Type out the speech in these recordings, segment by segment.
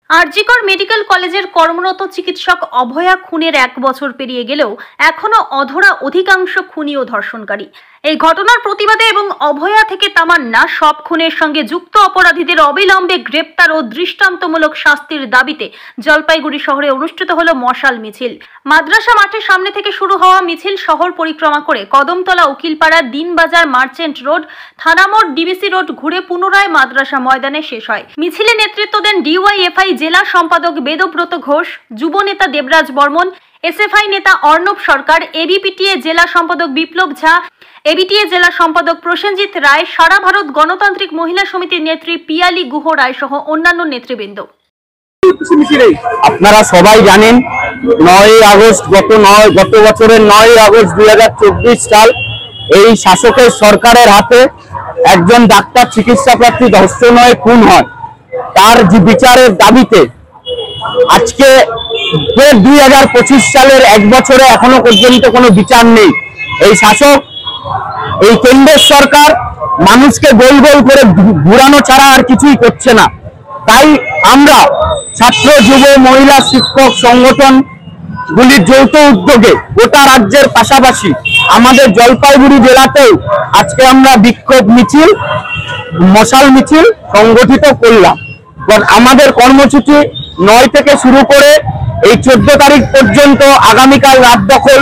RG Kar medical কলেজের কর্মরত চিকিৎসক অভয়া খুনের 1 বছর পেরিয়ে গেলেও এখনো অধরা অধিকাংশ খুনি ও ধর্ষণকারী। এই ঘটনার প্রতিবাদে এবং অভয়া থেকে তামান্না সব খুনের সঙ্গে যুক্ত অপরাধীদের অবিলম্বে গ্রেপ্তার ও দৃষ্টান্তমূলক শাস্তির দাবিতে জলপাইগুড়ি শহরে অনুষ্ঠিত হলো মশাল মিছিল। মাদ্রাসা মাঠের সামনে থেকে শুরু হওয়া মিছিল শহর পরিক্রমা করে Kadamtala, Ukilpara, Dinbazar, merchant road, Thanamor, DBC road ঘুরে পুনরায় মাদ্রাসা ময়দানে শেষ হয়। মিছিলে নেতৃত্ব দেন ডিওয়াইএফআই জেলা সম্পাদক বেদব্রত ঘোষ, যুব নেতা দেবরাজ বর্মন, এসএফআই নেতা অর্ণব সরকার, এবিপিটিএ জেলা সম্পাদক বিপ্লব ঝা, এবিটিএ জেলা সম্পাদক প্রসেনজিৎ রায়, সারা ভারত গণতান্ত্রিক মহিলা সমিতির নেত্রী পিয়ালি গুহ রায় সহ অন্যান্য নেতৃবৃন্দ। আপনারা সবাই জানেন 9 আগস্ট গত বছরের 9 আগস্ট 2024 সাল এই শাসকের সরকারের হাতে একজন ডাক্তার চিকিৎসা প্রার্থী ধর্ষণ হয়ে খুন হয়। তার বিচারের দাবিতে আজকে 2025 সালের 1 বছরে এখনো পর্যন্ত কোনো বিচার নেই। এই শাসক, এই কেন্দ্রের সরকার মানুষকে গোল গোল করে ঘুরানো ছাড়া আর কিছুই করছে না। তাই আমরা ছাত্র, যুব, মহিলা, শিক্ষক সংগঠনগুলির যৌথ উদ্যোগে গোটা রাজ্যের পাশাপাশি আমাদের জলপাইগুড়ি জেলাতেও আজকে আমরা বিক্ষোভ মিছিল, মশাল মিছিল সংগঠিত করলাম। আমাদের কর্মসূচি 9 থেকে শুরু করে এই 14 তারিখ পর্যন্ত আগামীকাল রাত দখল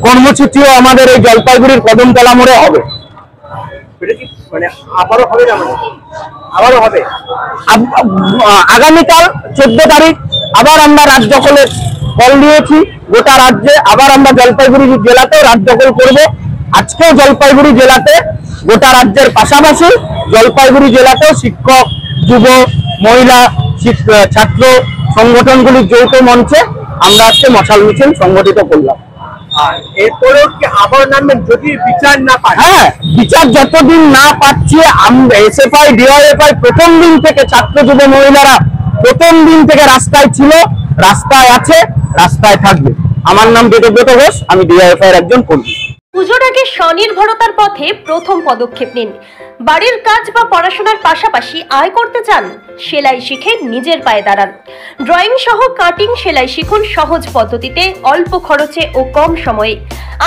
কর্মসূচিও আমাদের এই জলপাইগুড়ির কদমতলা মোড়ে হবে। আগামীকাল 14 তারিখ আবার আমরা রাত দখলের কল দিয়েছি গোটা রাজ্যে। আবার আমরা জলপাইগুড়ি জেলাতেও রাত দখল করব। আজকেও জলপাইগুড়ি জেলাতে গোটা রাজ্যের পাশাপাশি জলপাইগুড়ি জেলাতেও শিক্ষক, যুব, মহিলা, ছাত্র সংগঠনগুলির যৌথ মঞ্চে আমরা আজকে মশাল মিছিল সংগঠিত করলাম। এরপরেও কি আবার নামবেন যদি বিচার না পায়? হ্যাঁ, বিচার যতদিন না পাচ্ছি আমরা এসএফআই, ডিওয়াইএফআই প্রথম দিন থেকে, ছাত্র, যুব, মহিলারা প্রথম দিন থেকে রাস্তায় ছিল, রাস্তায় আছে, রাস্তায় থাকবে। আমার নাম বেদব্রত ঘোষ, আমি ডিওয়াইএফআই এর একজন কর্মী। পুজোর আগে স্বনির্ভরতার পথে প্রথম পদক্ষেপ নিন। বাড়ির কাজ বা পড়াশোনার পাশাপাশি আয় করতে চান? সেলাই শিখে নিজের পায়ে দাঁড়ান। ড্রয়িং সহ কাটিং, সেলাই শিখুন সহজ পদ্ধতিতে, অল্প খরচে ও কম সময়ে।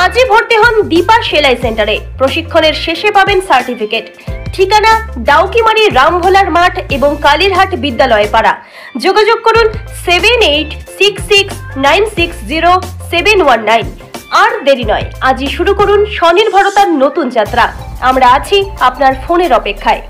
আজই ভর্তি হন দীপা সেলাই সেন্টারে। প্রশিক্ষণের শেষে পাবেন সার্টিফিকেট। ঠিকানা ডাউকিমারি রামভোলার মাঠ এবং কালীরহাট বিদ্যালয় পাড়া। যোগাযোগ করুন 7866960719। আর দেরি নয়, আজই শুরু করুন স্বনির্ভরতার নতুন যাত্রা। আমরা আছি আপনার ফোনের অপেক্ষায়।